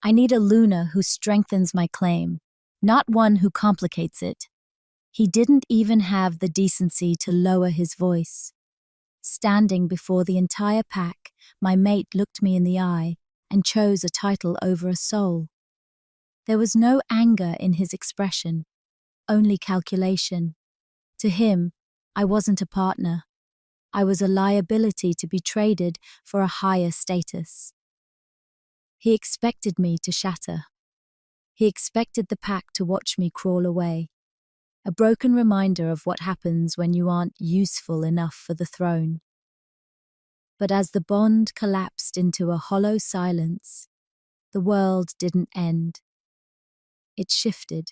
I need a Luna who strengthens my claim, not one who complicates it. He didn't even have the decency to lower his voice. Standing before the entire pack, my mate looked me in the eye and chose a title over a soul. There was no anger in his expression, only calculation. To him, I wasn't a partner. I was a liability to be traded for a higher status. He expected me to shatter. He expected the pack to watch me crawl away. A broken reminder of what happens when you aren't useful enough for the throne. But as the bond collapsed into a hollow silence, the world didn't end. It shifted.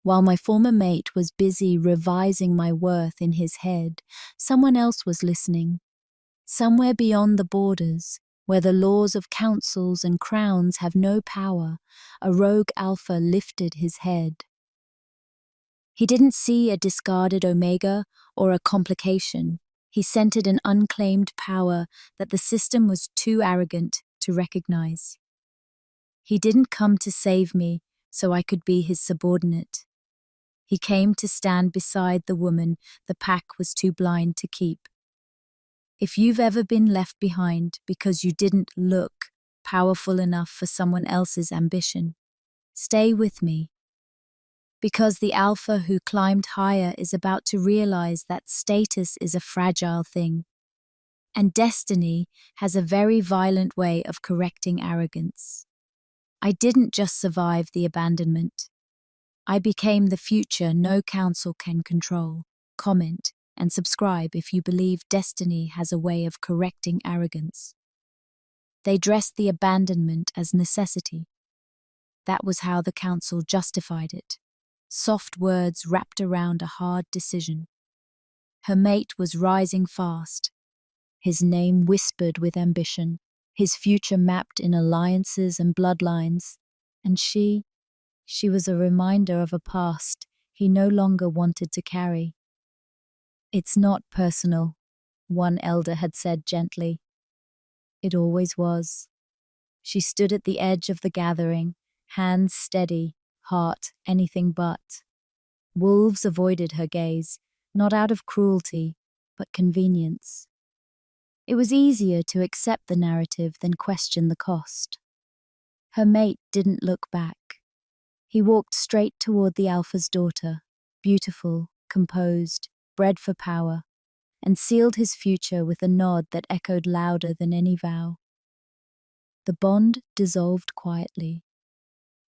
While my former mate was busy revising my worth in his head, someone else was listening. Somewhere beyond the borders, where the laws of councils and crowns have no power, a rogue alpha lifted his head. He didn't see a discarded omega or a complication. He scented an unclaimed power that the system was too arrogant to recognize. He didn't come to save me so I could be his subordinate. He came to stand beside the woman the pack was too blind to keep. If you've ever been left behind because you didn't look powerful enough for someone else's ambition, stay with me. Because the alpha who climbed higher is about to realize that status is a fragile thing. And destiny has a very violent way of correcting arrogance. I didn't just survive the abandonment. I became the future no council can control. Comment and subscribe if you believe destiny has a way of correcting arrogance. They dressed the abandonment as necessity. That was how the council justified it. Soft words wrapped around a hard decision. Her mate was rising fast. His name whispered with ambition, his future mapped in alliances and bloodlines. And she was a reminder of a past he no longer wanted to carry. It's not personal, one elder had said gently. It always was. She stood at the edge of the gathering, hands steady, heart anything but. Wolves avoided her gaze, not out of cruelty, but convenience. It was easier to accept the narrative than question the cost. Her mate didn't look back. He walked straight toward the alpha's daughter, beautiful, composed, bred for power, and sealed his future with a nod that echoed louder than any vow. The bond dissolved quietly.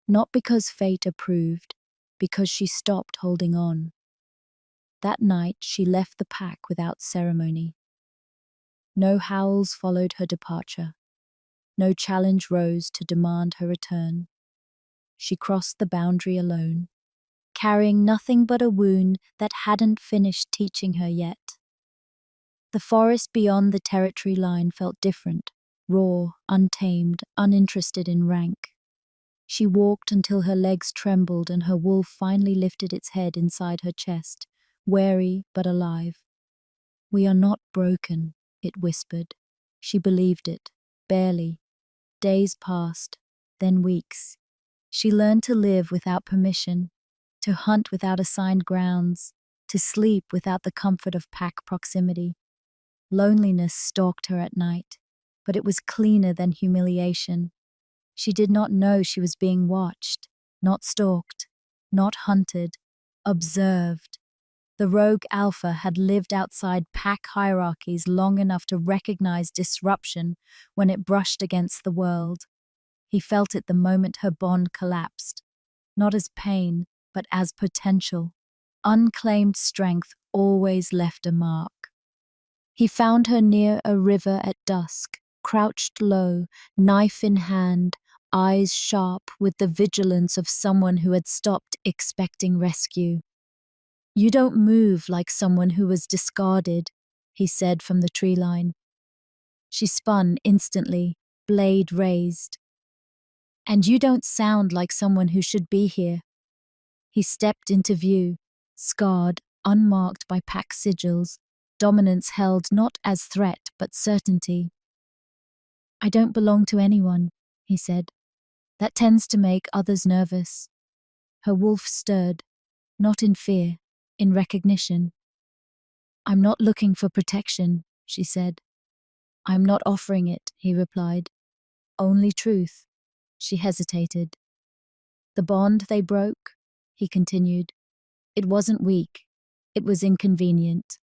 Not because fate approved, because she stopped holding on. That night she left the pack without ceremony. No howls followed her departure. No challenge rose to demand her return. She crossed the boundary alone, carrying nothing but a wound that hadn't finished teaching her yet. The forest beyond the territory line felt different, raw, untamed, uninterested in rank. She walked until her legs trembled and her wolf finally lifted its head inside her chest, wary but alive. "We are not broken," it whispered. She believed it, barely. Days passed, then weeks. She learned to live without permission, to hunt without assigned grounds, to sleep without the comfort of pack proximity. Loneliness stalked her at night, but it was cleaner than humiliation. She did not know she was being watched, not stalked, not hunted, observed. The rogue alpha had lived outside pack hierarchies long enough to recognize disruption when it brushed against the world. He felt it the moment her bond collapsed, not as pain, but as potential. Unclaimed strength always left a mark. He found her near a river at dusk, crouched low, knife in hand, eyes sharp with the vigilance of someone who had stopped expecting rescue. "You don't move like someone who was discarded," he said from the tree line. She spun instantly, blade raised. "And you don't sound like someone who should be here." He stepped into view, scarred, unmarked by pack sigils, dominance held not as threat but certainty. "I don't belong to anyone," he said. That tends to make others nervous. Her wolf stirred, not in fear, in recognition. I'm not looking for protection, she said. I'm not offering it, he replied. Only truth. She hesitated. The bond they broke, he continued. It wasn't weak. It was inconvenient.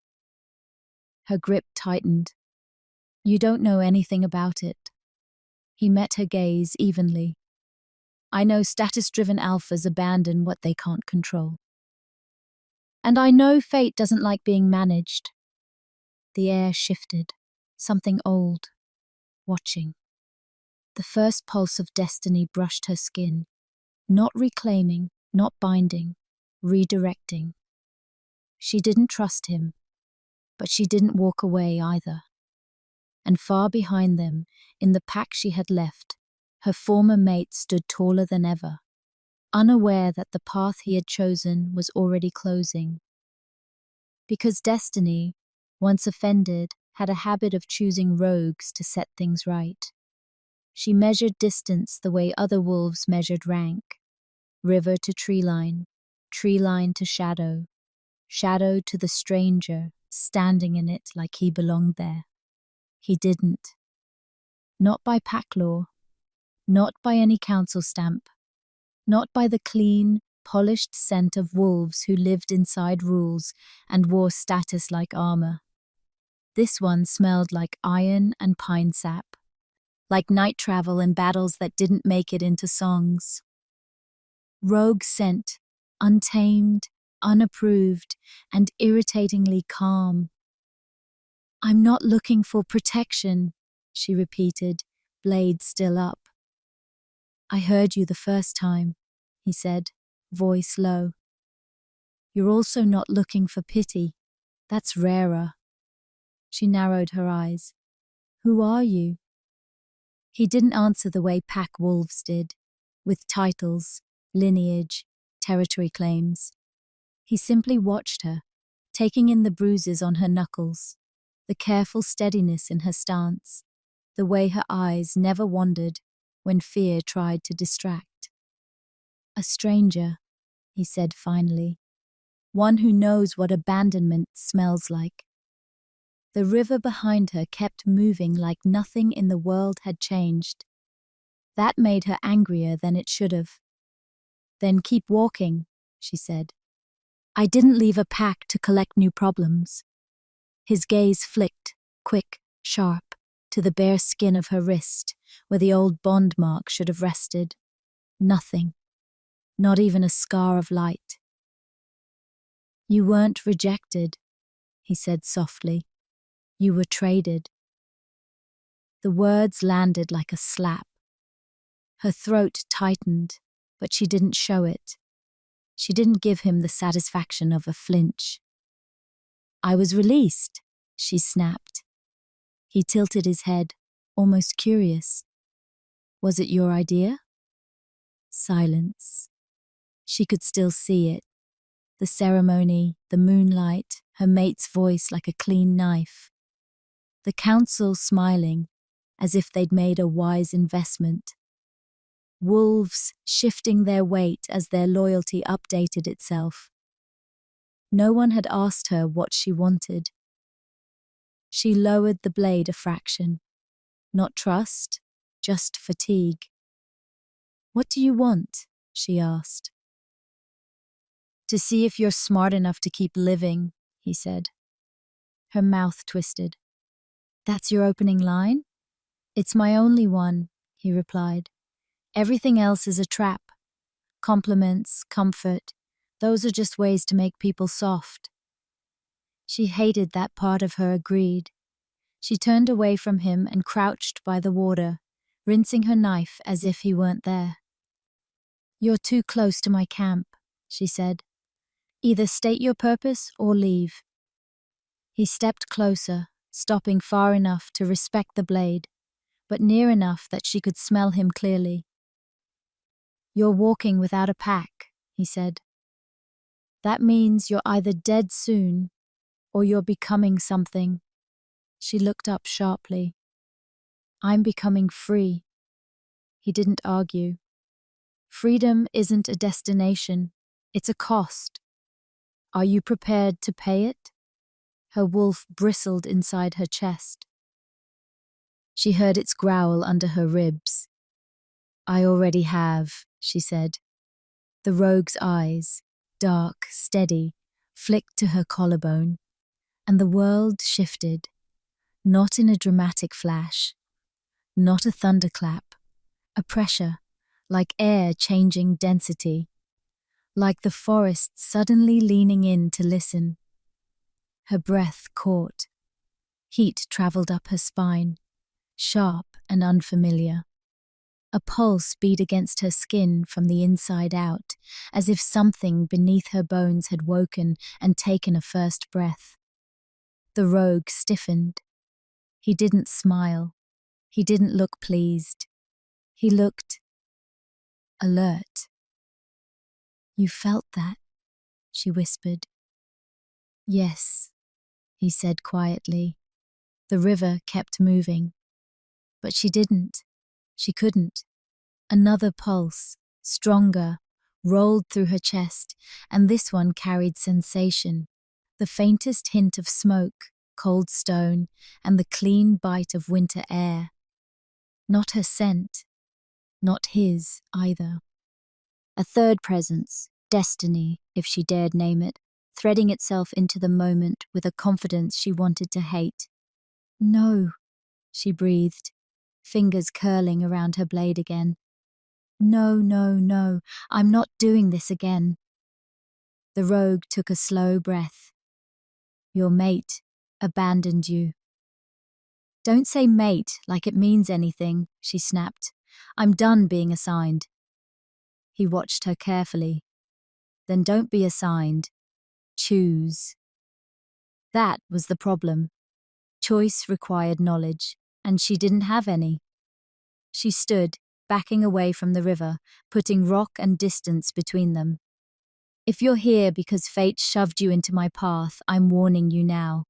Her grip tightened. You don't know anything about it. He met her gaze evenly. I know status-driven alphas abandon what they can't control. And I know fate doesn't like being managed. The air shifted. Something old. Watching. The first pulse of destiny brushed her skin. Not reclaiming, not binding, redirecting. She didn't trust him, but she didn't walk away either. And far behind them, in the pack she had left, her former mate stood taller than ever, unaware that the path he had chosen was already closing. Because destiny, once offended, had a habit of choosing rogues to set things right. She measured distance the way other wolves measured rank. River to tree line to shadow, shadow to the stranger, standing in it like he belonged there. He didn't. Not by pack law, not by any council stamp, not by the clean, polished scent of wolves who lived inside rules and wore status like armor. This one smelled like iron and pine sap, like night travel and battles that didn't make it into songs. Rogue scent, untamed, unapproved, and irritatingly calm. I'm not looking for protection, she repeated, blade still up. I heard you the first time, he said, voice low. You're also not looking for pity. That's rarer. She narrowed her eyes. Who are you? He didn't answer the way pack wolves did, with titles, lineage, territory claims. He simply watched her, taking in the bruises on her knuckles, the careful steadiness in her stance, the way her eyes never wandered when fear tried to distract. A stranger, he said finally, one who knows what abandonment smells like. The river behind her kept moving like nothing in the world had changed. That made her angrier than it should have. Then keep walking, she said. I didn't leave a pack to collect new problems. His gaze flicked, quick, sharp, to the bare skin of her wrist, where the old bond mark should have rested. Nothing. Not even a scar of light. You weren't rejected, he said softly. You were traded. The words landed like a slap. Her throat tightened, but she didn't show it. She didn't give him the satisfaction of a flinch. I was released, she snapped. He tilted his head, almost curious. Was it your idea? Silence. She could still see it. The ceremony, the moonlight, her mate's voice like a clean knife. The council smiling, as if they'd made a wise investment. Wolves shifting their weight as their loyalty updated itself. No one had asked her what she wanted. She lowered the blade a fraction. Not trust, just fatigue. What do you want? She asked. To see if you're smart enough to keep living, he said. Her mouth twisted. That's your opening line? It's my only one, he replied. Everything else is a trap. Compliments, comfort, those are just ways to make people soft. She hated that part of her agreed. She turned away from him and crouched by the water, rinsing her knife as if he weren't there. You're too close to my camp, she said. Either state your purpose or leave. He stepped closer, stopping far enough to respect the blade, but near enough that she could smell him clearly. You're walking without a pack, he said. That means you're either dead soon or you're becoming something. She looked up sharply. I'm becoming free. He didn't argue. Freedom isn't a destination, it's a cost. Are you prepared to pay it? Her wolf bristled inside her chest. She heard its growl under her ribs. I already have, she said. The rogue's eyes, dark, steady, flicked to her collarbone, and the world shifted, not in a dramatic flash, not a thunderclap, a pressure, like air changing density, like the forest suddenly leaning in to listen. Her breath caught. Heat travelled up her spine, sharp and unfamiliar. A pulse beat against her skin from the inside out, as if something beneath her bones had woken and taken a first breath. The rogue stiffened. He didn't smile. He didn't look pleased. He looked alert. You felt that, she whispered. Yes, he said quietly. The river kept moving. But she didn't. She couldn't. Another pulse, stronger, rolled through her chest, and this one carried sensation. The faintest hint of smoke, cold stone, and the clean bite of winter air. Not her scent. Not his, either. A third presence, destiny, if she dared name it, threading itself into the moment with a confidence she wanted to hate. No, she breathed, fingers curling around her blade again. No, no, no, I'm not doing this again. The rogue took a slow breath. Your mate abandoned you. Don't say mate like it means anything, she snapped. I'm done being assigned. He watched her carefully. Then don't be assigned. Choose. That was the problem. Choice required knowledge, and she didn't have any. She stood, backing away from the river, putting rock and distance between them. If you're here because fate shoved you into my path, I'm warning you now.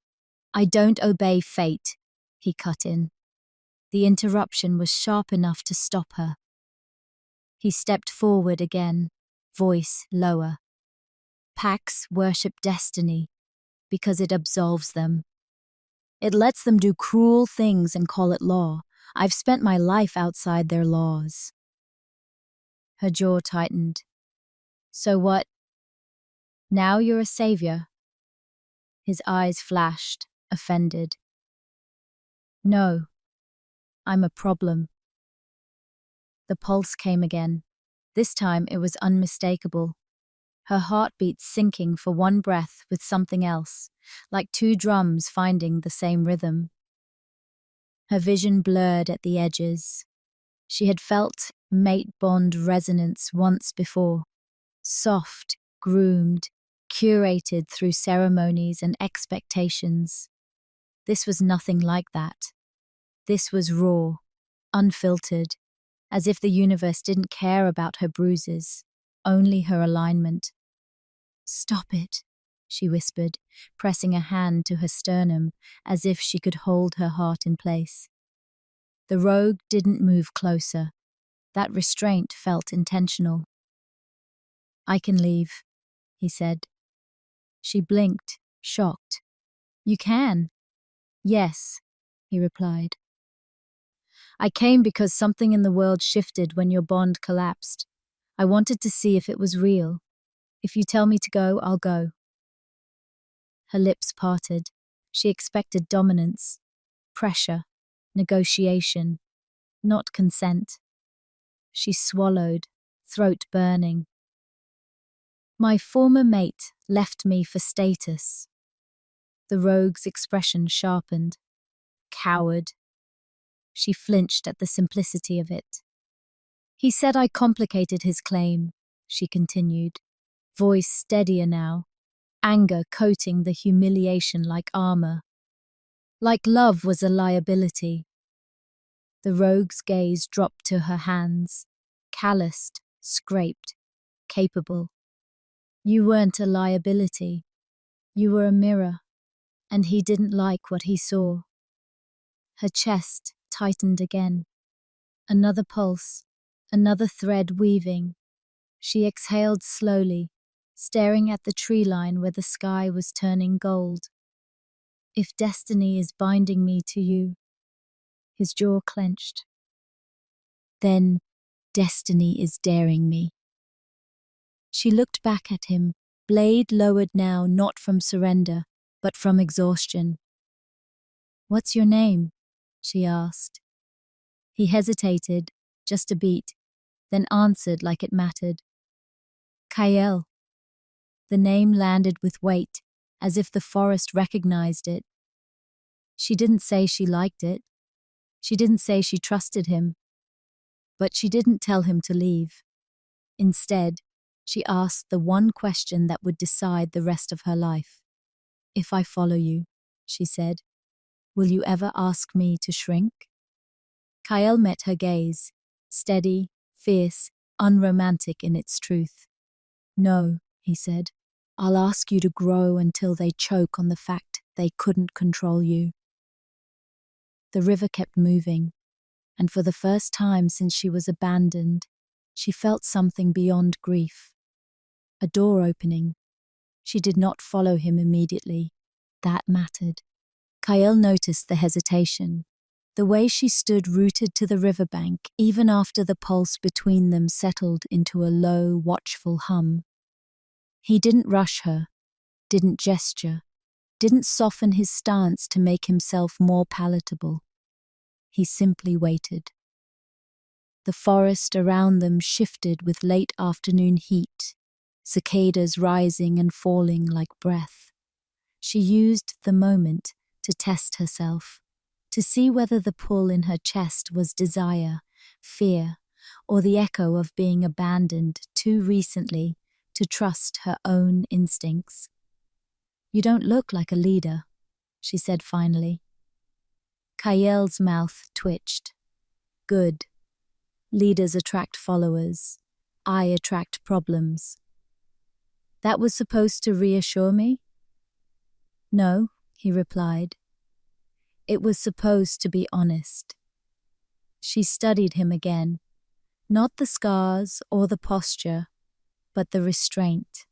I don't obey fate, he cut in. The interruption was sharp enough to stop her. He stepped forward again, voice lower. Packs worship destiny because it absolves them. It lets them do cruel things and call it law. I've spent my life outside their laws. Her jaw tightened. So what? Now you're a savior? His eyes flashed, offended. No, I'm a problem. The pulse came again. This time it was unmistakable. Her heartbeat syncing for one breath with something else, like two drums finding the same rhythm. Her vision blurred at the edges. She had felt mate bond resonance once before. Soft, groomed, curated through ceremonies and expectations. This was nothing like that. This was raw, unfiltered, as if the universe didn't care about her bruises, only her alignment. Stop it, she whispered, pressing a hand to her sternum as if she could hold her heart in place. The rogue didn't move closer. That restraint felt intentional. I can leave, he said. She blinked, shocked. You can? Yes, he replied. I came because something in the world shifted when your bond collapsed. I wanted to see if it was real. If you tell me to go, I'll go. Her lips parted. She expected dominance, pressure, negotiation, not consent. She swallowed, throat burning. My former mate left me for status. The rogue's expression sharpened. Coward. She flinched at the simplicity of it. He said I complicated his claim, she continued, voice steadier now, anger coating the humiliation like armor. Like love was a liability. The rogue's gaze dropped to her hands, calloused, scraped, capable. You weren't a liability. You were a mirror, and he didn't like what he saw. Her chest tightened again. Another pulse, another thread weaving, She exhaled slowly, staring at the tree line where the sky was turning gold. If destiny is binding me to you, his jaw clenched. Then destiny is daring me. She looked back at him, blade lowered now not from surrender, but from exhaustion. "What's your name?" she asked. He hesitated, just a beat, then answered like it mattered. "Kael." The name landed with weight, as if the forest recognized it. She didn't say she liked it. She didn't say she trusted him. But she didn't tell him to leave. Instead, she asked the one question that would decide the rest of her life. "If I follow you," she said, "will you ever ask me to shrink?" Kael met her gaze, steady, fierce, unromantic in its truth. "No," he said, "I'll ask you to grow until they choke on the fact they couldn't control you." The river kept moving, and for the first time since she was abandoned, she felt something beyond grief. A door opening. She did not follow him immediately. That mattered. Kael noticed the hesitation, the way she stood rooted to the riverbank even after the pulse between them settled into a low, watchful hum. He didn't rush her, didn't gesture, didn't soften his stance to make himself more palatable. He simply waited. The forest around them shifted with late afternoon heat, cicadas rising and falling like breath. She used the moment to test herself, to see whether the pull in her chest was desire, fear, or the echo of being abandoned too recently to trust her own instincts. "You don't look like a leader," she said finally. Kael's mouth twitched. "Good. Leaders attract followers. I attract problems." "That was supposed to reassure me?" "No," he replied. "It was supposed to be honest." She studied him again, not the scars or the posture, but the restraint.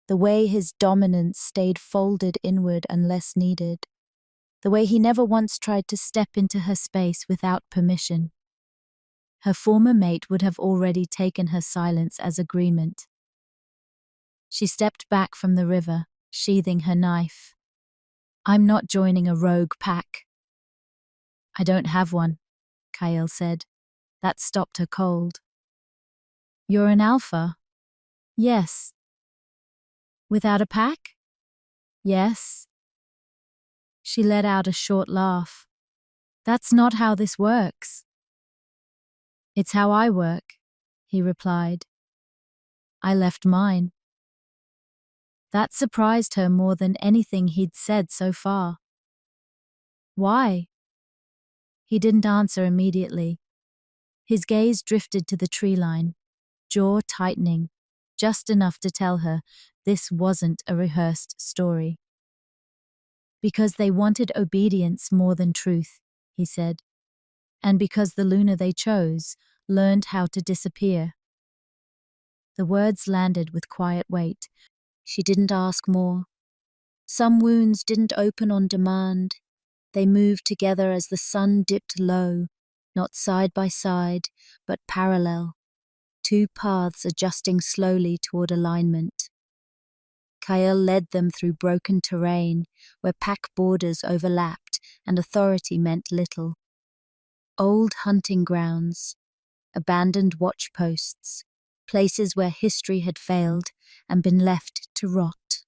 The way his dominance stayed folded inward unless needed. The way he never once tried to step into her space without permission. Her former mate would have already taken her silence as agreement. She stepped back from the river, sheathing her knife. "I'm not joining a rogue pack." "I don't have one," Kael said. That stopped her cold. "You're an alpha?" "Yes." "Without a pack?" "Yes." She let out a short laugh. "That's not how this works." "It's how I work," he replied. "I left mine." That surprised her more than anything he'd said so far. "Why?" He didn't answer immediately. His gaze drifted to the tree line, jaw tightening, just enough to tell her this wasn't a rehearsed story. "Because they wanted obedience more than truth," he said, "and because the Luna they chose learned how to disappear." The words landed with quiet weight. She didn't ask more. Some wounds didn't open on demand. They moved together as the sun dipped low, not side by side, but parallel, two paths adjusting slowly toward alignment. Kael led them through broken terrain, where pack borders overlapped and authority meant little. Old hunting grounds, abandoned watch posts, places where history had failed and been left to rot.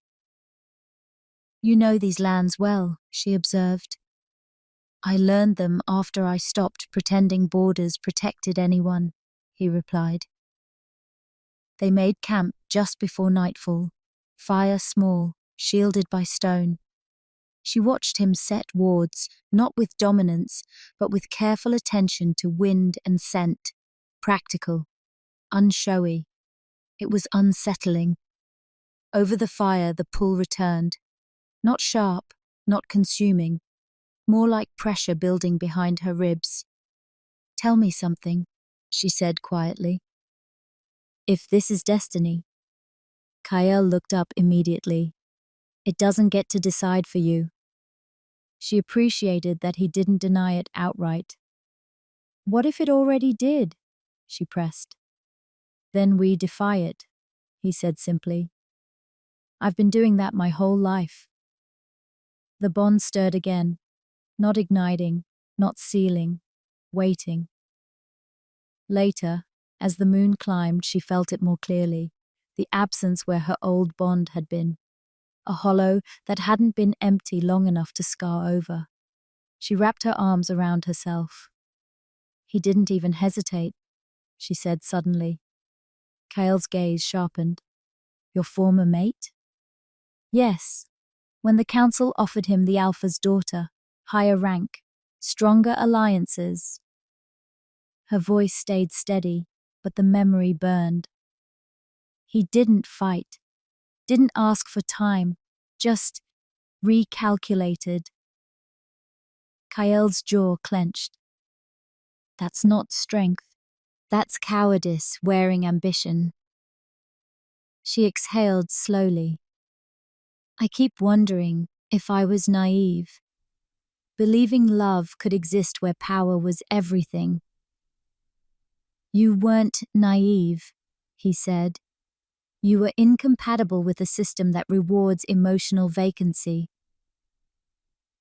"You know these lands well," she observed. "I learned them after I stopped pretending borders protected anyone," he replied. They made camp just before nightfall, fire small, shielded by stone. She watched him set wards, not with dominance, but with careful attention to wind and scent, practical, unshowy. It was unsettling. Over the fire the pull returned, not sharp, not consuming, more like pressure building behind her ribs. "Tell me something," she said quietly. If this is destiny. Kael looked up immediately. It doesn't get to decide for you. She appreciated that he didn't deny it outright. What if it already did? She pressed. Then we defy it, he said simply. I've been doing that my whole life. The bond stirred again, not igniting, not sealing, waiting. Later, as the moon climbed, she felt it more clearly, the absence where her old bond had been, a hollow that hadn't been empty long enough to scar over. She wrapped her arms around herself. He didn't even hesitate, she said suddenly. Kael's gaze sharpened. Your former mate? Yes, when the council offered him the Alpha's daughter, higher rank, stronger alliances. Her voice stayed steady, but the memory burned. He didn't fight, didn't ask for time, just recalculated. Kael's jaw clenched. That's not strength. That's cowardice wearing ambition. She exhaled slowly. I keep wondering if I was naive, believing love could exist where power was everything. You weren't naive, he said. You were incompatible with a system that rewards emotional vacancy.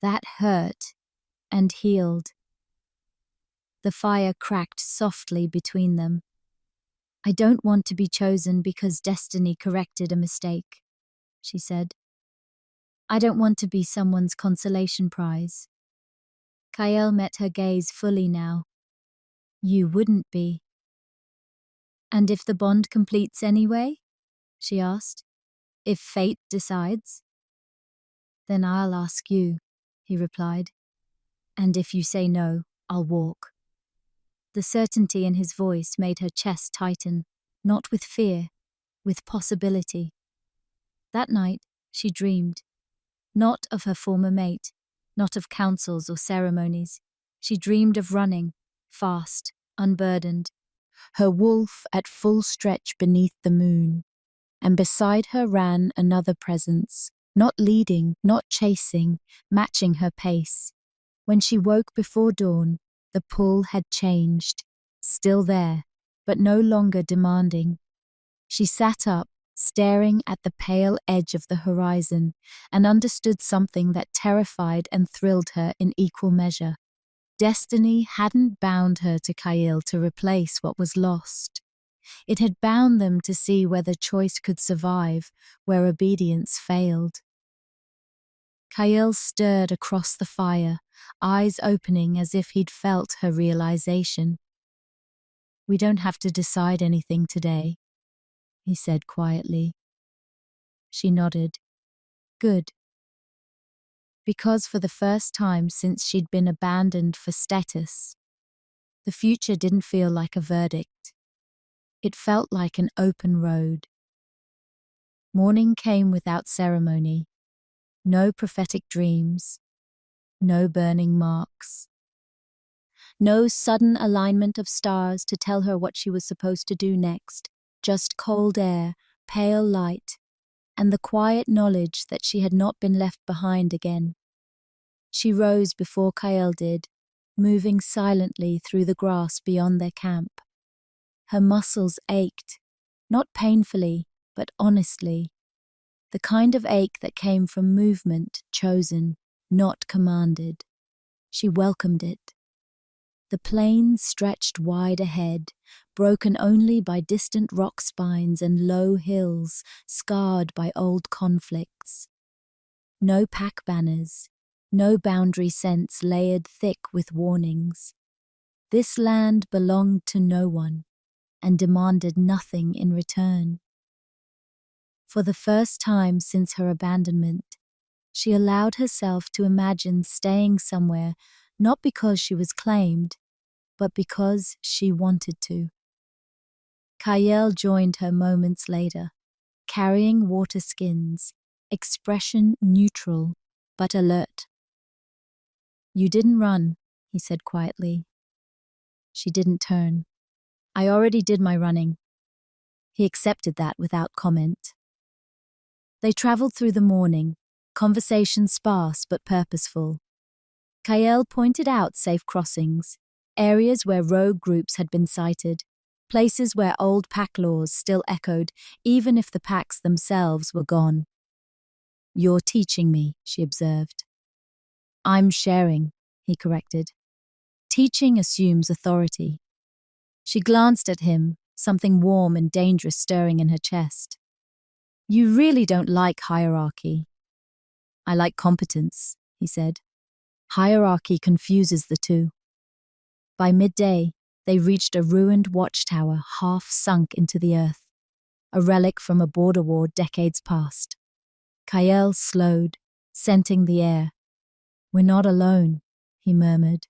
That hurt and healed. The fire cracked softly between them. I don't want to be chosen because destiny corrected a mistake, she said. I don't want to be someone's consolation prize. Kael met her gaze fully now. You wouldn't be. And if the bond completes anyway? She asked. If fate decides? Then I'll ask you, he replied. And if you say no, I'll walk. The certainty in his voice made her chest tighten, not with fear, with possibility. That night, she dreamed. Not of her former mate, not of councils or ceremonies. She dreamed of running, fast, unburdened, her wolf at full stretch beneath the moon. And beside her ran another presence, not leading, not chasing, matching her pace. When she woke before dawn, the pull had changed, still there, but no longer demanding. She sat up, staring at the pale edge of the horizon, and understood something that terrified and thrilled her in equal measure. Destiny hadn't bound her to Kael to replace what was lost. It had bound them to see whether choice could survive, where obedience failed. Kael stirred across the fire, eyes opening as if he'd felt her realization. We don't have to decide anything today, he said quietly. She nodded. Good. Because for the first time since she'd been abandoned for status, the future didn't feel like a verdict. It felt like an open road. Morning came without ceremony. No prophetic dreams. No burning marks. No sudden alignment of stars to tell her what she was supposed to do next. Just cold air, pale light, and the quiet knowledge that she had not been left behind again. She rose before Kael did, moving silently through the grass beyond their camp. Her muscles ached, not painfully, but honestly. The kind of ache that came from movement chosen, not commanded. She welcomed it. The plain stretched wide ahead, broken only by distant rock spines and low hills scarred by old conflicts. No pack banners, no boundary scents layered thick with warnings. This land belonged to no one and demanded nothing in return. For the first time since her abandonment, she allowed herself to imagine staying somewhere not because she was claimed, but because she wanted to. Kael joined her moments later, carrying water skins, expression neutral but alert. You didn't run, he said quietly. She didn't turn. I already did my running. He accepted that without comment. They traveled through the morning, conversation sparse but purposeful. Kael pointed out safe crossings, areas where rogue groups had been sighted, places where old pack laws still echoed, even if the packs themselves were gone. "You're teaching me," she observed. "I'm sharing," he corrected. Teaching assumes authority. She glanced at him, something warm and dangerous stirring in her chest. "You really don't like hierarchy." "I like competence," he said. "Hierarchy confuses the two." By midday, they reached a ruined watchtower half sunk into the earth, a relic from a border war decades past. Kael slowed, scenting the air. "We're not alone," he murmured.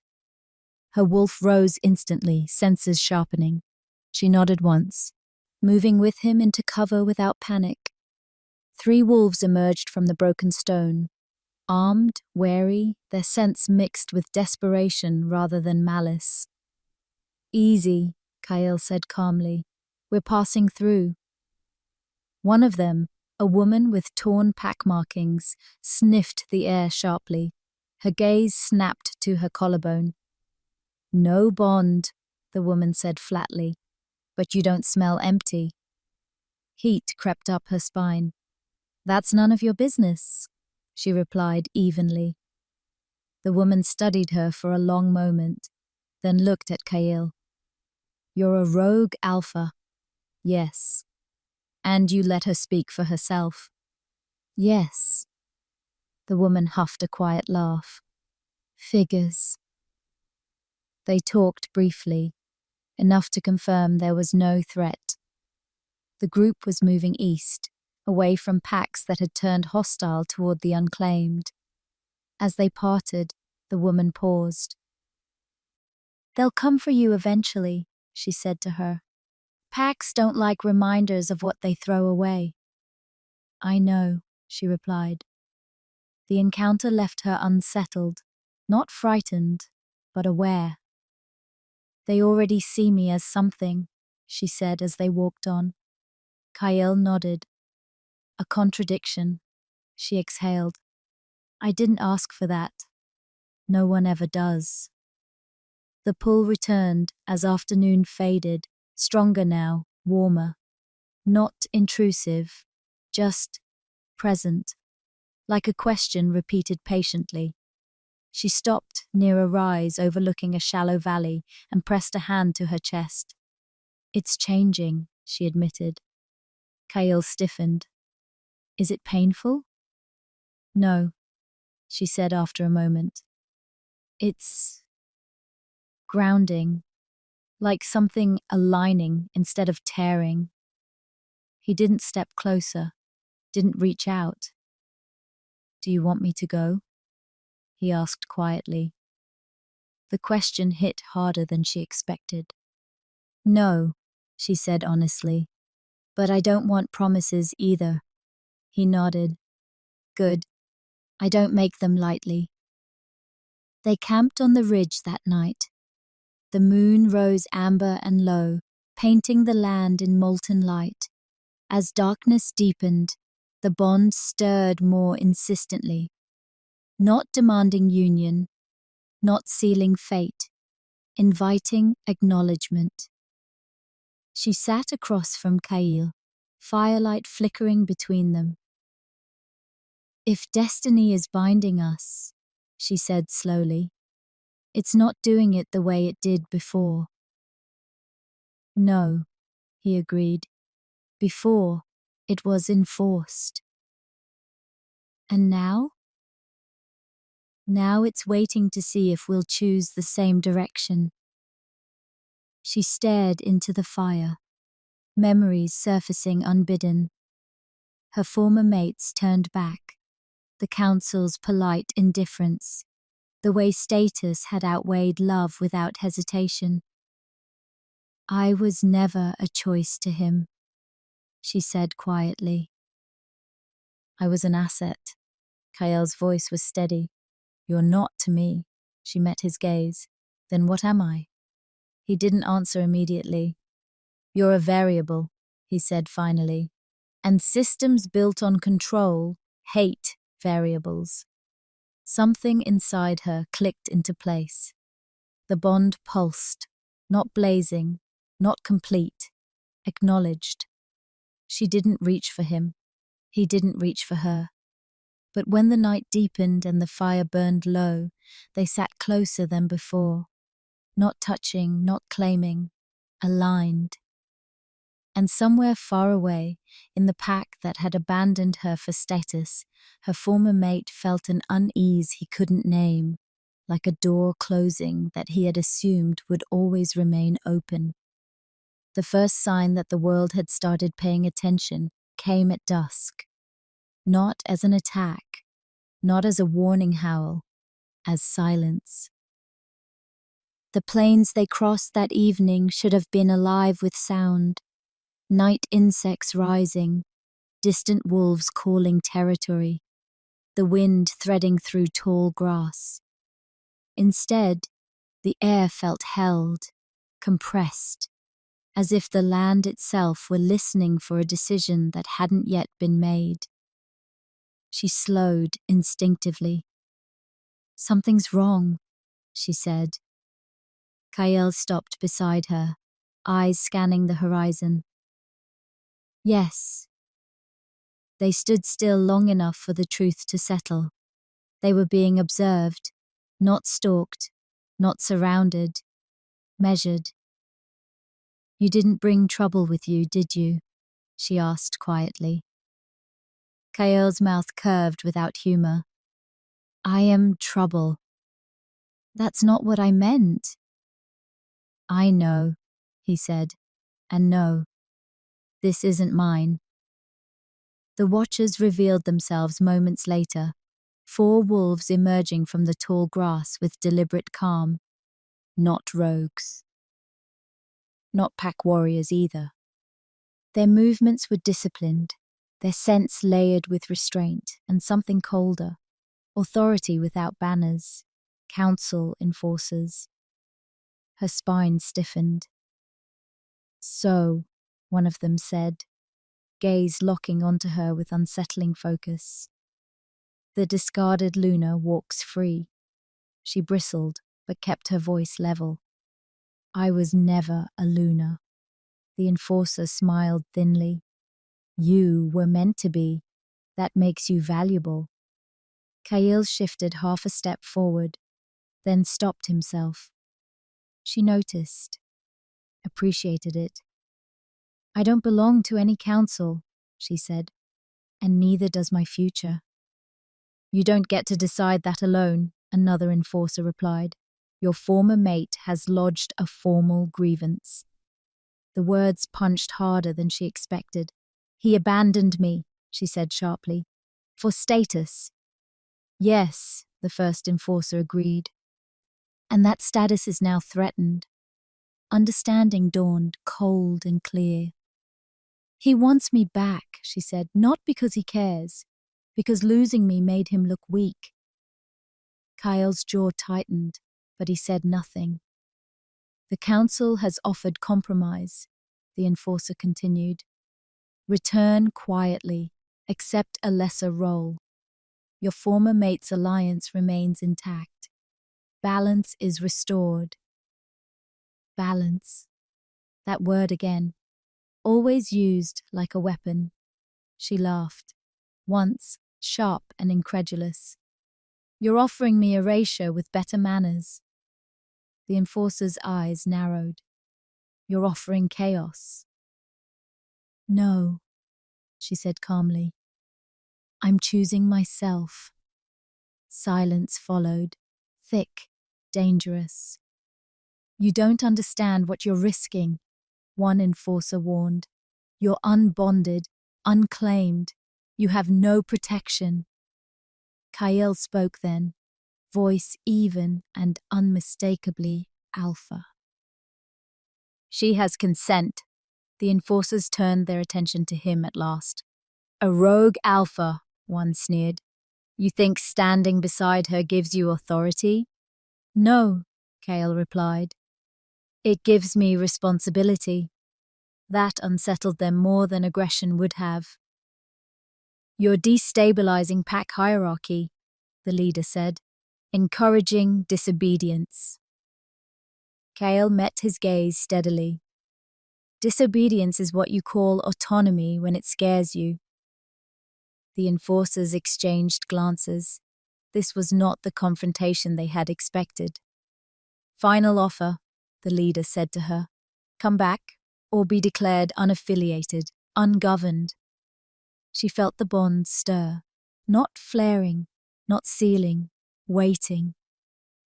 Her wolf rose instantly, senses sharpening. She nodded once, moving with him into cover without panic. 3 wolves emerged from the broken stone, armed, wary, their scents mixed with desperation rather than malice. "Easy," Kael said calmly. "We're passing through." One of them, a woman with torn pack markings, sniffed the air sharply. Her gaze snapped to her collarbone. "No bond," the woman said flatly, "but you don't smell empty." Heat crept up her spine. "That's none of your business," she replied evenly. The woman studied her for a long moment, then looked at Kael. "You're a rogue alpha." "Yes." "And you let her speak for herself." "Yes." The woman huffed a quiet laugh. "Figures." They talked briefly, enough to confirm there was no threat. The group was moving east, away from packs that had turned hostile toward the unclaimed. As they parted, the woman paused. "They'll come for you eventually," she said to her. "Packs don't like reminders of what they throw away." "I know," she replied. The encounter left her unsettled, not frightened, but aware. "They already see me as something," she said as they walked on. Kael nodded. "A contradiction," she exhaled. "I didn't ask for that. No one ever does." The pull returned as afternoon faded, stronger now, warmer. Not intrusive, just present, like a question repeated patiently. She stopped near a rise overlooking a shallow valley and pressed a hand to her chest. "It's changing," she admitted. Kael stiffened. "Is it painful?" "No," she said after a moment. "It's grounding, like something aligning instead of tearing." He didn't step closer, didn't reach out. "Do you want me to go?" he asked quietly. The question hit harder than she expected. "No," she said honestly, "but I don't want promises either." He nodded. "Good. I don't make them lightly." They camped on the ridge that night. The moon rose amber and low, painting the land in molten light. As darkness deepened, the bond stirred more insistently, not demanding union, not sealing fate, inviting acknowledgement. She sat across from Kael, firelight flickering between them. "If destiny is binding us," she said slowly, "it's not doing it the way it did before." "No," he agreed. "Before, it was enforced." "And now?" "Now it's waiting to see if we'll choose the same direction." She stared into the fire, memories surfacing unbidden. Her former mates turned back, the council's polite indifference, the way status had outweighed love without hesitation. "I was never a choice to him," she said quietly. "I was an asset." Kael's voice was steady. "You're not to me." She met his gaze. "Then what am I?" He didn't answer immediately. "You're a variable, he said finally. And systems built on control hate variables. Something inside her clicked into place. The bond pulsed, not blazing, not complete, acknowledged. She didn't reach for him. He didn't reach for her. But when the night deepened and the fire burned low, they sat closer than before. Not touching, not claiming, aligned. And somewhere far away, in the pack that had abandoned her for status, her former mate felt an unease he couldn't name, like a door closing that he had assumed would always remain open. The first sign that the world had started paying attention came at dusk. Not as an attack, not as a warning howl, as silence. The plains they crossed that evening should have been alive with sound. Night insects rising, distant wolves calling territory, the wind threading through tall grass. Instead, the air felt held, compressed, as if the land itself were listening for a decision that hadn't yet been made. She slowed instinctively. "Something's wrong," she said. Kael stopped beside her, eyes scanning the horizon. Yes. They stood still long enough for the truth to settle. They were being observed, not stalked, not surrounded, measured. "You didn't bring trouble with you, did you?" she asked quietly. Kael's mouth curved without humor. "I am trouble." "That's not what I meant." "I know," he said, "and no. This isn't mine." The watchers revealed themselves moments later, 4 wolves emerging from the tall grass with deliberate calm. Not rogues. Not pack warriors either. Their movements were disciplined, their scents layered with restraint and something colder. Authority without banners. Council enforcers. Her spine stiffened. "So," one of them said, gaze locking onto her with unsettling focus. "The discarded Luna walks free." She bristled, but kept her voice level. "I was never a Luna." The enforcer smiled thinly. "You were meant to be. That makes you valuable." Kael shifted half a step forward, then stopped himself. She noticed, appreciated it. "I don't belong to any council," she said, "and neither does my future." "You don't get to decide that alone," another enforcer replied. "Your former mate has lodged a formal grievance." The words punched harder than she expected. "He abandoned me," she said sharply. "For status." "Yes," the first enforcer agreed. "And that status is now threatened." Understanding dawned, cold and clear. "He wants me back," she said, "not because he cares, because losing me made him look weak." Kael's jaw tightened, but he said nothing. "The council has offered compromise," the enforcer continued. "Return quietly, accept a lesser role. Your former mate's alliance remains intact. Balance is restored." Balance. That word again. Always used like a weapon. She laughed, once sharp and incredulous. "You're offering me erasure with better manners." The enforcer's eyes narrowed. "You're offering chaos." "No," she said calmly. "I'm choosing myself." Silence followed, thick, dangerous. "You don't understand what you're risking," one enforcer warned. "You're unbonded, unclaimed. You have no protection." Kael spoke then, voice even and unmistakably alpha. "She has consent." The enforcers turned their attention to him at last. "A rogue alpha," one sneered. "You think standing beside her gives you authority?" "No," Kael replied. "It gives me responsibility." That unsettled them more than aggression would have. "You're destabilizing pack hierarchy," the leader said, "encouraging disobedience." Kale met his gaze steadily. "Disobedience is what you call autonomy when it scares you." The enforcers exchanged glances. This was not the confrontation they had expected. "Final offer," the leader said to her. "Come back, or be declared unaffiliated, ungoverned." She felt the bonds stir, not flaring, not sealing, waiting.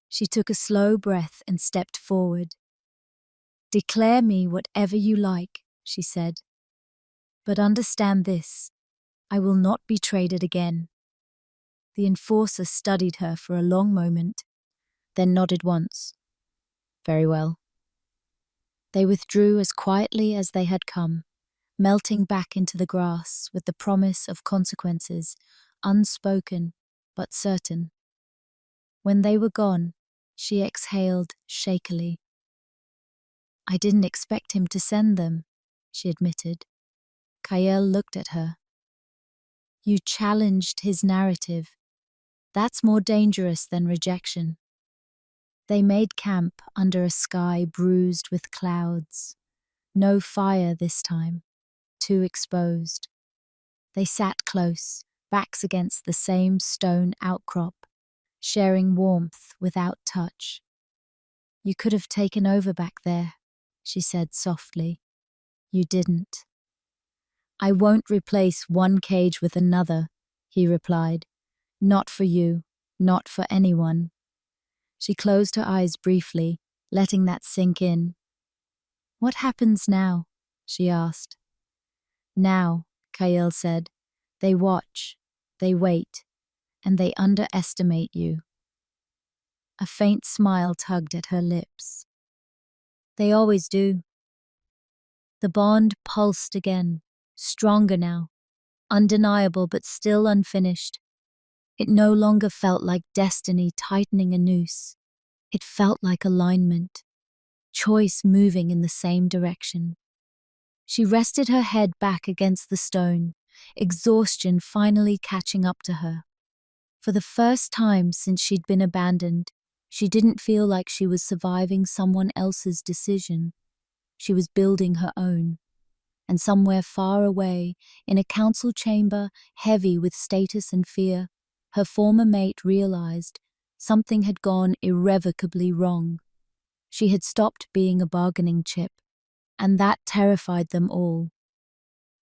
She took a slow breath and stepped forward. "Declare me whatever you like," she said. "But understand this, I will not be traded again." The enforcer studied her for a long moment, then nodded once. "Very well." They withdrew as quietly as they had come, melting back into the grass with the promise of consequences, unspoken but certain. When they were gone, she exhaled shakily. "I didn't expect him to send them," she admitted. Kael looked at her. "You challenged his narrative. That's more dangerous than rejection." They made camp under a sky bruised with clouds. No fire this time, too exposed. They sat close, backs against the same stone outcrop, sharing warmth without touch. "You could have taken over back there," she said softly. "You didn't." "I won't replace one cage with another," he replied. "Not for you, not for anyone." She closed her eyes briefly, letting that sink in. "What happens now?" she asked. "Now," Kael said, "they watch, they wait, and they underestimate you." A faint smile tugged at her lips. "They always do." The bond pulsed again, stronger now, undeniable but still unfinished. It no longer felt like destiny tightening a noose. It felt like alignment, choice moving in the same direction. She rested her head back against the stone, exhaustion finally catching up to her. For the first time since she'd been abandoned, she didn't feel like she was surviving someone else's decision. She was building her own. And somewhere far away, in a council chamber heavy with status and fear, her former mate realized something had gone irrevocably wrong. She had stopped being a bargaining chip, and that terrified them all.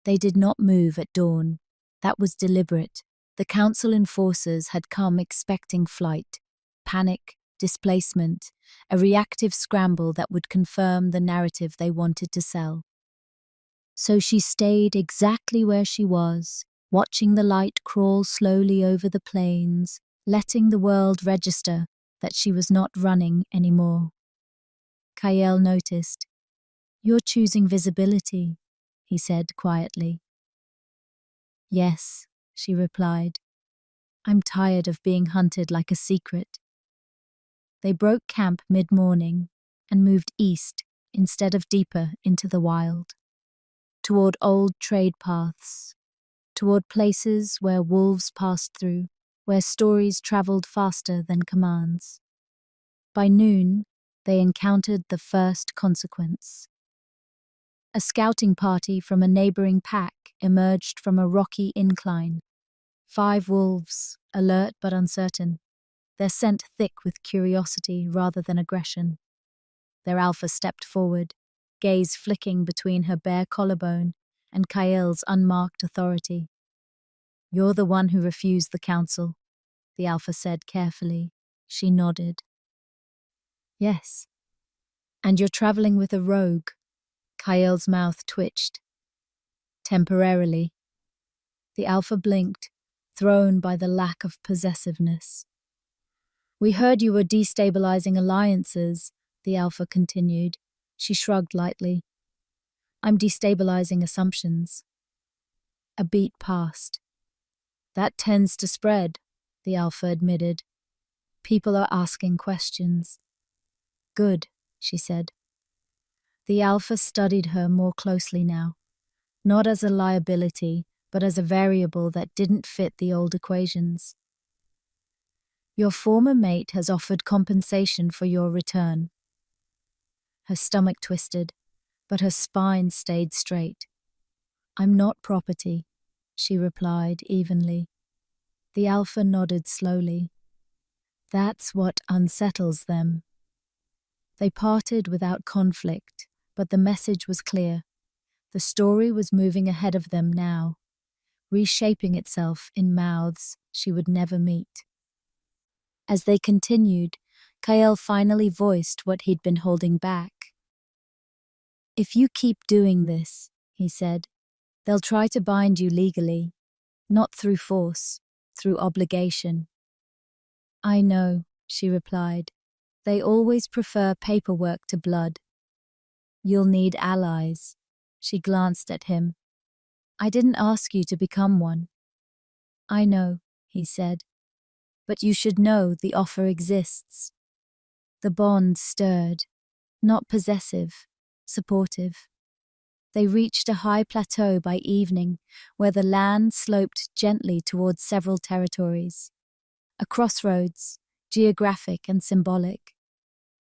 They did not move at dawn. That was deliberate. The council enforcers had come expecting flight, panic, displacement, a reactive scramble that would confirm the narrative they wanted to sell. So she stayed exactly where she was, watching the light crawl slowly over the plains, letting the world register that she was not running anymore. Kael noticed. "You're choosing visibility," he said quietly. "Yes," she replied. "I'm tired of being hunted like a secret." They broke camp mid-morning and moved east instead of deeper into the wild, toward old trade paths, toward places where wolves passed through, where stories traveled faster than commands. By noon, they encountered the first consequence. A scouting party from a neighboring pack emerged from a rocky incline. 5 wolves, alert but uncertain, their scent thick with curiosity rather than aggression. Their alpha stepped forward, gaze flicking between her bare collarbone and Kael's unmarked authority. "You're the one who refused the council," the alpha said carefully. She nodded. "Yes. And you're traveling with a rogue." Kael's mouth twitched. "Temporarily." The alpha blinked, thrown by the lack of possessiveness. "We heard you were destabilizing alliances," the alpha continued. She shrugged lightly. "I'm destabilizing assumptions." A beat passed. "That tends to spread," the alpha admitted. "People are asking questions." "Good," she said. The Alpha studied her more closely now, not as a liability, but as a variable that didn't fit the old equations. Your former mate has offered compensation for your return. Her stomach twisted, but her spine stayed straight. I'm not property, she replied evenly. The Alpha nodded slowly. That's what unsettles them. They parted without conflict, but the message was clear. The story was moving ahead of them now, reshaping itself in mouths she would never meet. As they continued, Kael finally voiced what he'd been holding back. If you keep doing this, he said, they'll try to bind you legally, not through force, through obligation. I know, she replied. They always prefer paperwork to blood. You'll need allies. She glanced at him. I didn't ask you to become one. I know, he said. But you should know the offer exists. The bond stirred, not possessive, supportive. They reached a high plateau by evening where the land sloped gently towards several territories. A crossroads, geographic and symbolic.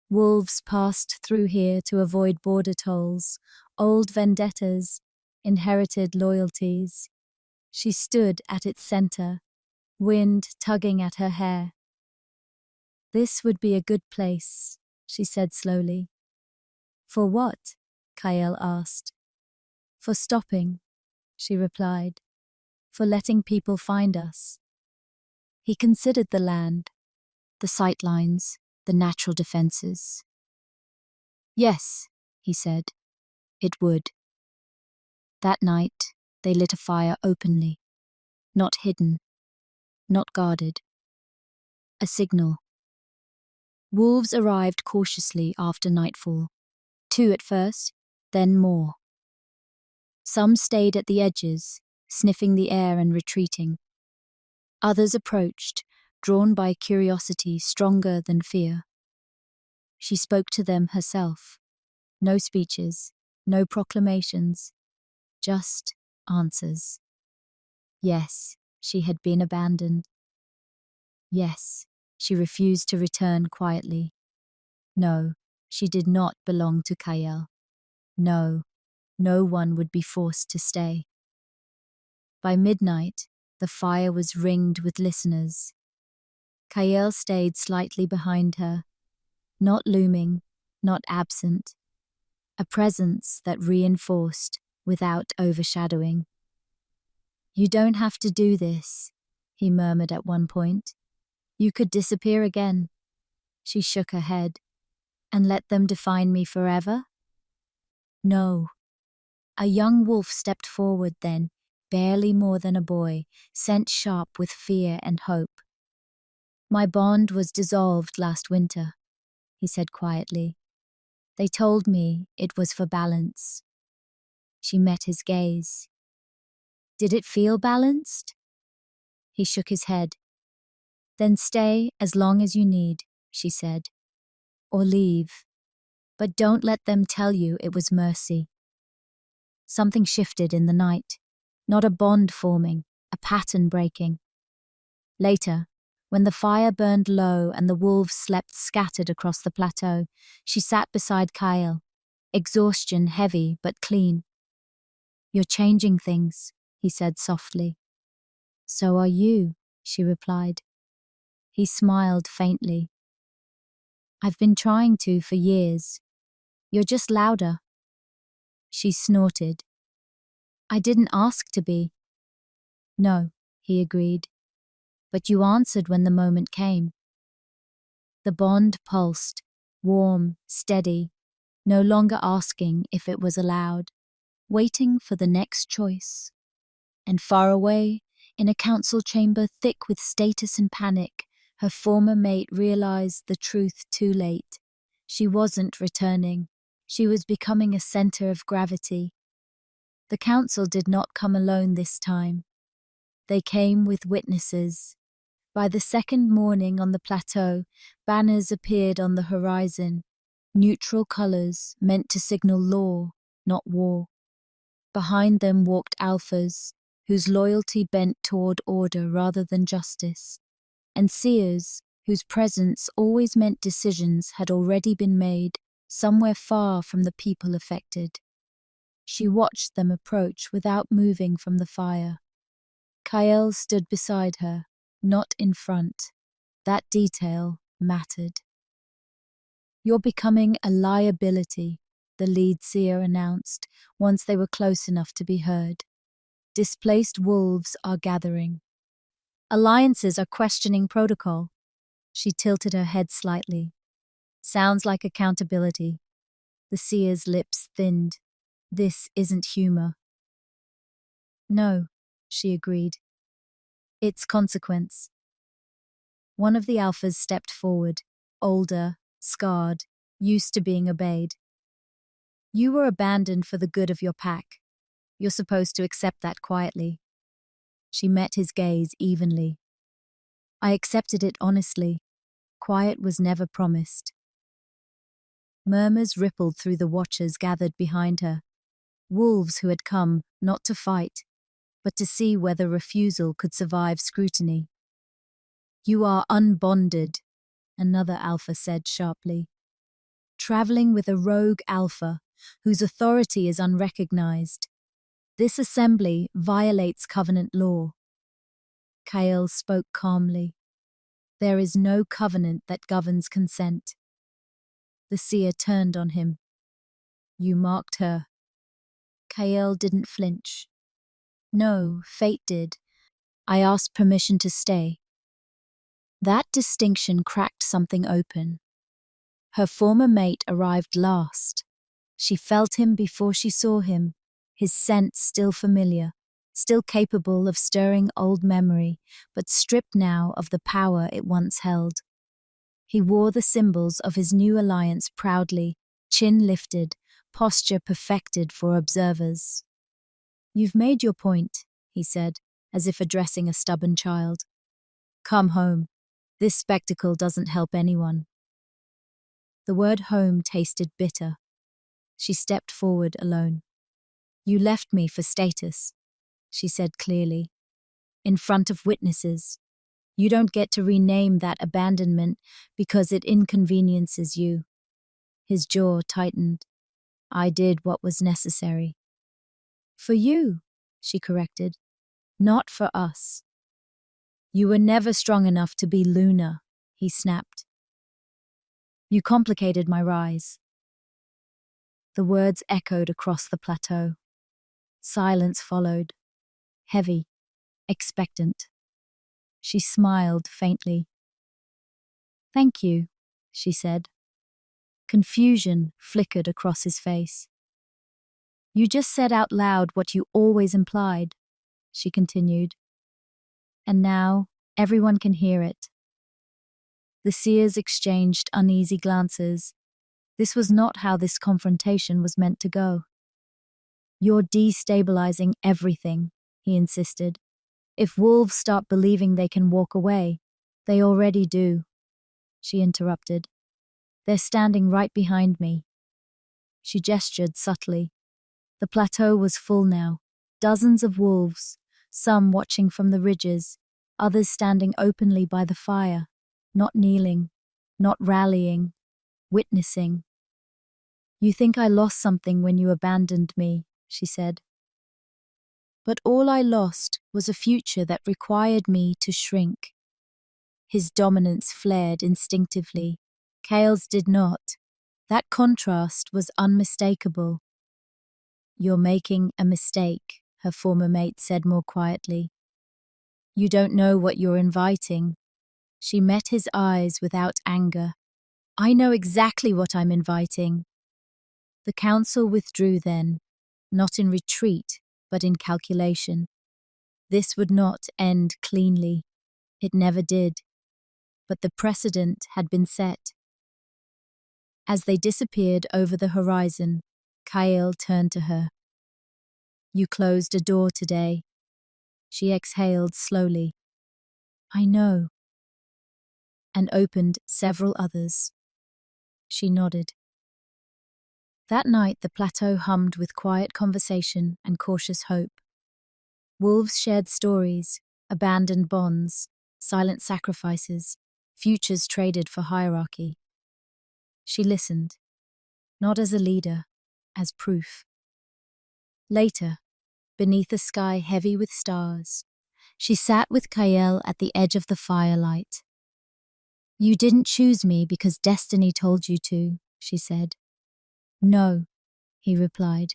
Wolves passed through here to avoid border tolls, old vendettas, inherited loyalties. She stood at its center, wind tugging at her hair. This would be a good place, she said slowly. For what? Kael asked. For stopping, she replied. For letting people find us. He considered the land, the sightlines, the natural defenses. Yes, he said, it would. That night, they lit a fire openly, not hidden, not guarded. A signal. Wolves arrived cautiously after nightfall. 2 at first, then more. Some stayed at the edges, sniffing the air and retreating. Others approached, drawn by curiosity stronger than fear. She spoke to them herself. No speeches, no proclamations, just answers. Yes, she had been abandoned. Yes, she refused to return quietly. No, she did not belong to Kael. No, no one would be forced to stay. By midnight, the fire was ringed with listeners. Kael stayed slightly behind her, not looming, not absent. A presence that reinforced without overshadowing. You don't have to do this, he murmured at one point. You could disappear again. She shook her head. And let them define me forever? No. A young wolf stepped forward then, barely more than a boy, scent sharp with fear and hope. My bond was dissolved last winter, he said quietly. They told me it was for balance. She met his gaze. Did it feel balanced? He shook his head. Then stay as long as you need, she said. Or leave. But don't let them tell you it was mercy. Something shifted in the night. Not a bond forming, a pattern breaking. Later, when the fire burned low and the wolves slept scattered across the plateau, she sat beside Kael, exhaustion heavy but clean. You're changing things, he said softly. So are you, she replied. He smiled faintly. I've been trying to for years. You're just louder. She snorted. I didn't ask to be. No, he agreed. But you answered when the moment came. The bond pulsed, warm, steady, no longer asking if it was allowed, waiting for the next choice. And far away, in a council chamber thick with status and panic, her former mate realized the truth too late. She wasn't returning. She was becoming a center of gravity. The council did not come alone this time. They came with witnesses. By the second morning on the plateau, banners appeared on the horizon. neutral colors meant to signal law, not war. Behind them walked alphas, whose loyalty bent toward order rather than justice, and seers, whose presence always meant decisions had already been made somewhere far from the people affected. She watched them approach without moving from the fire. Kael stood beside her, not in front. That detail mattered. "You're becoming a liability," the lead seer announced, once they were close enough to be heard. "Displaced wolves are gathering. Alliances are questioning protocol." She tilted her head slightly. "Sounds like accountability." The seer's lips thinned. "This isn't humor." "No," she agreed. "It's consequence." One of the alphas stepped forward, older, scarred, used to being obeyed. "You were abandoned for the good of your pack. You're supposed to accept that quietly." She met his gaze evenly. "I accepted it honestly. Quiet was never promised." Murmurs rippled through the watchers gathered behind her. Wolves who had come not to fight, but to see whether refusal could survive scrutiny. "You are unbonded," another alpha said sharply. "Traveling with a rogue alpha, whose authority is unrecognized. This assembly violates covenant law." Kael spoke calmly. "There is no covenant that governs consent." The seer turned on him. "You marked her." Kael didn't flinch. "No, fate did. I asked permission to stay." That distinction cracked something open. Her former mate arrived last. She felt him before she saw him, his scent still familiar, still capable of stirring old memory, but stripped now of the power it once held. He wore the symbols of his new alliance proudly, chin lifted, posture perfected for observers. "You've made your point," he said, as if addressing a stubborn child. "Come home. This spectacle doesn't help anyone." The word home tasted bitter. She stepped forward alone. "You left me for status," she said clearly, "in front of witnesses. You don't get to rename that abandonment because it inconveniences you." His jaw tightened. "I did what was necessary." "For you," she corrected, "not for us." "You were never strong enough to be Luna," he snapped. "You complicated my rise." The words echoed across the plateau. Silence followed, heavy, expectant. She smiled faintly. "Thank you," she said. Confusion flickered across his face. "You just said out loud what you always implied," she continued. "And now everyone can hear it." The seers exchanged uneasy glances. This was not how this confrontation was meant to go. "You're destabilizing everything," he insisted. "If wolves start believing they can walk away, they already do." She interrupted. "They're standing right behind me." She gestured subtly. The plateau was full now. Dozens of wolves, some watching from the ridges, others standing openly by the fire, not kneeling, not rallying, witnessing. "You think I lost something when you abandoned me," she said. "But all I lost was a future that required me to shrink." His dominance flared instinctively. Kael's did not. That contrast was unmistakable. "You're making a mistake," her former mate said more quietly. "You don't know what you're inviting." She met his eyes without anger. "I know exactly what I'm inviting." The council withdrew then, not in retreat, but in calculation. This would not end cleanly. It never did. But the precedent had been set. As they disappeared over the horizon, Kael turned to her. "You closed a door today." She exhaled slowly. "I know." "And opened several others." She nodded. That night, the plateau hummed with quiet conversation and cautious hope. Wolves shared stories, abandoned bonds, silent sacrifices, futures traded for hierarchy. She listened, not as a leader, as proof. Later, beneath a sky heavy with stars, she sat with Kael at the edge of the firelight. "You didn't choose me because destiny told you to," she said. "No," he replied,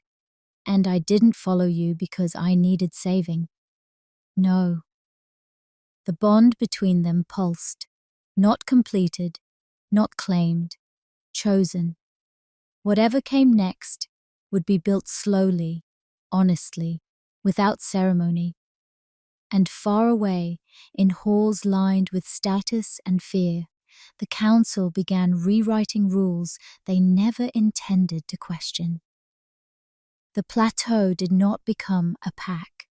"and I didn't follow you because I needed saving." No. The bond between them pulsed, not completed, not claimed, chosen. Whatever came next would be built slowly, honestly, without ceremony. And far away, in halls lined with status and fear, the council began rewriting rules they never intended to question. The plateau did not become a pack.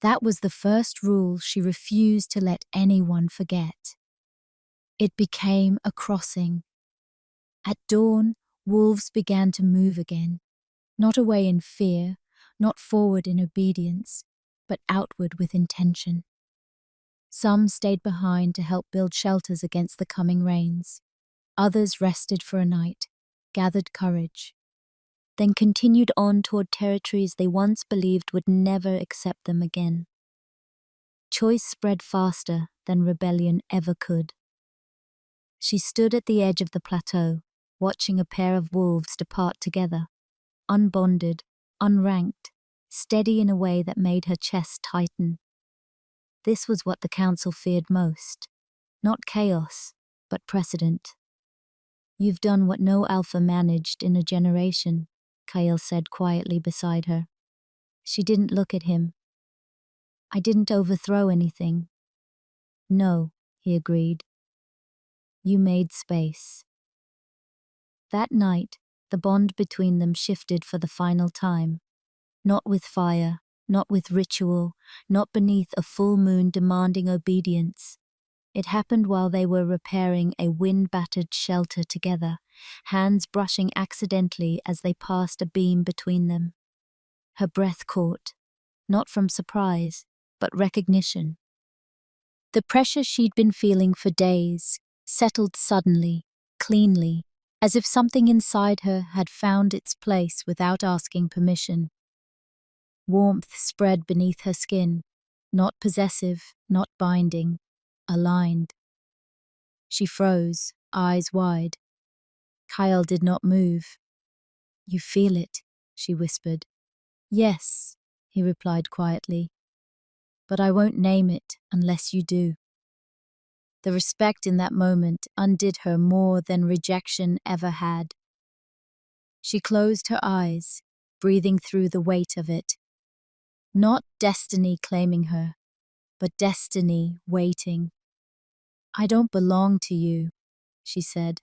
That was the first rule she refused to let anyone forget. It became a crossing. At dawn, wolves began to move again, not away in fear, not forward in obedience, but outward with intention. Some stayed behind to help build shelters against the coming rains. Others rested for a night, gathered courage, then continued on toward territories they once believed would never accept them again. Choice spread faster than rebellion ever could. She stood at the edge of the plateau, watching a pair of wolves depart together, unbonded, unranked, steady in a way that made her chest tighten. This was what the council feared most. Not chaos, but precedent. "You've done what no alpha managed in a generation," Kael said quietly beside her. She didn't look at him. "I didn't overthrow anything." "No," he agreed. "You made space." That night, the bond between them shifted for the final time. Not with fire, not with ritual, not beneath a full moon demanding obedience. It happened while they were repairing a wind-battered shelter together, hands brushing accidentally as they passed a beam between them. Her breath caught, not from surprise, but recognition. The pressure she'd been feeling for days settled suddenly, cleanly, as if something inside her had found its place without asking permission. Warmth spread beneath her skin, not possessive, not binding, aligned. She froze, eyes wide. Kyle did not move. "You feel it," she whispered. "Yes," he replied quietly. "But I won't name it unless you do." The respect in that moment undid her more than rejection ever had. She closed her eyes, breathing through the weight of it. Not destiny claiming her, but destiny waiting. "I don't belong to you," she said.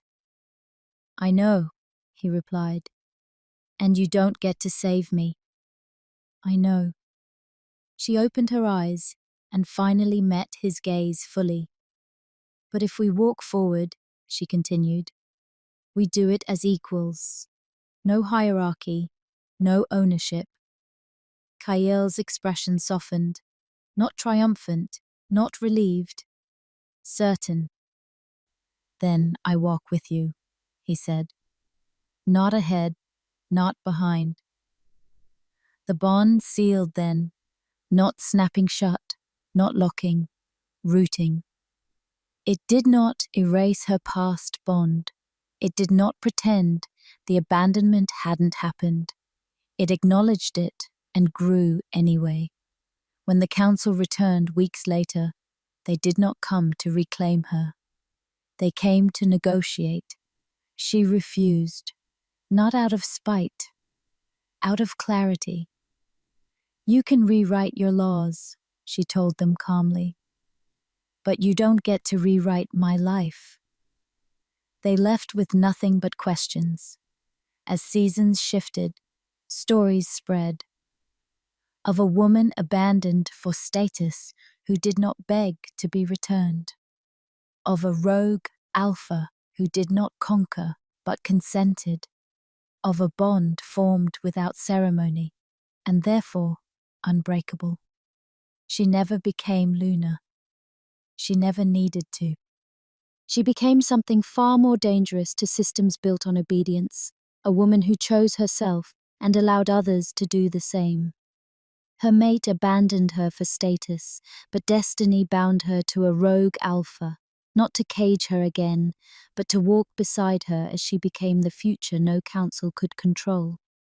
"I know," he replied. "And you don't get to save me." "I know." She opened her eyes and finally met his gaze fully. "But if we walk forward," she continued, "we do it as equals. No hierarchy, no ownership." Kael's expression softened, not triumphant, not relieved, certain. "Then I walk with you," he said. "Not ahead, not behind." The bond sealed then, not snapping shut, not locking, rooting. It did not erase her past bond. It did not pretend the abandonment hadn't happened. It acknowledged it and grew anyway. When the council returned weeks later, they did not come to reclaim her. They came to negotiate. She refused, not out of spite, out of clarity. "You can rewrite your laws," she told them calmly, "but you don't get to rewrite my life." They left with nothing but questions. As seasons shifted, stories spread. Of a woman abandoned for status who did not beg to be returned. Of a rogue alpha who did not conquer but consented. of a bond formed without ceremony, and therefore unbreakable. She never became Luna. She never needed to. She became something far more dangerous to systems built on obedience, a woman who chose herself and allowed others to do the same. Her mate abandoned her for status, but destiny bound her to a rogue alpha, not to cage her again, but to walk beside her as she became the future no council could control.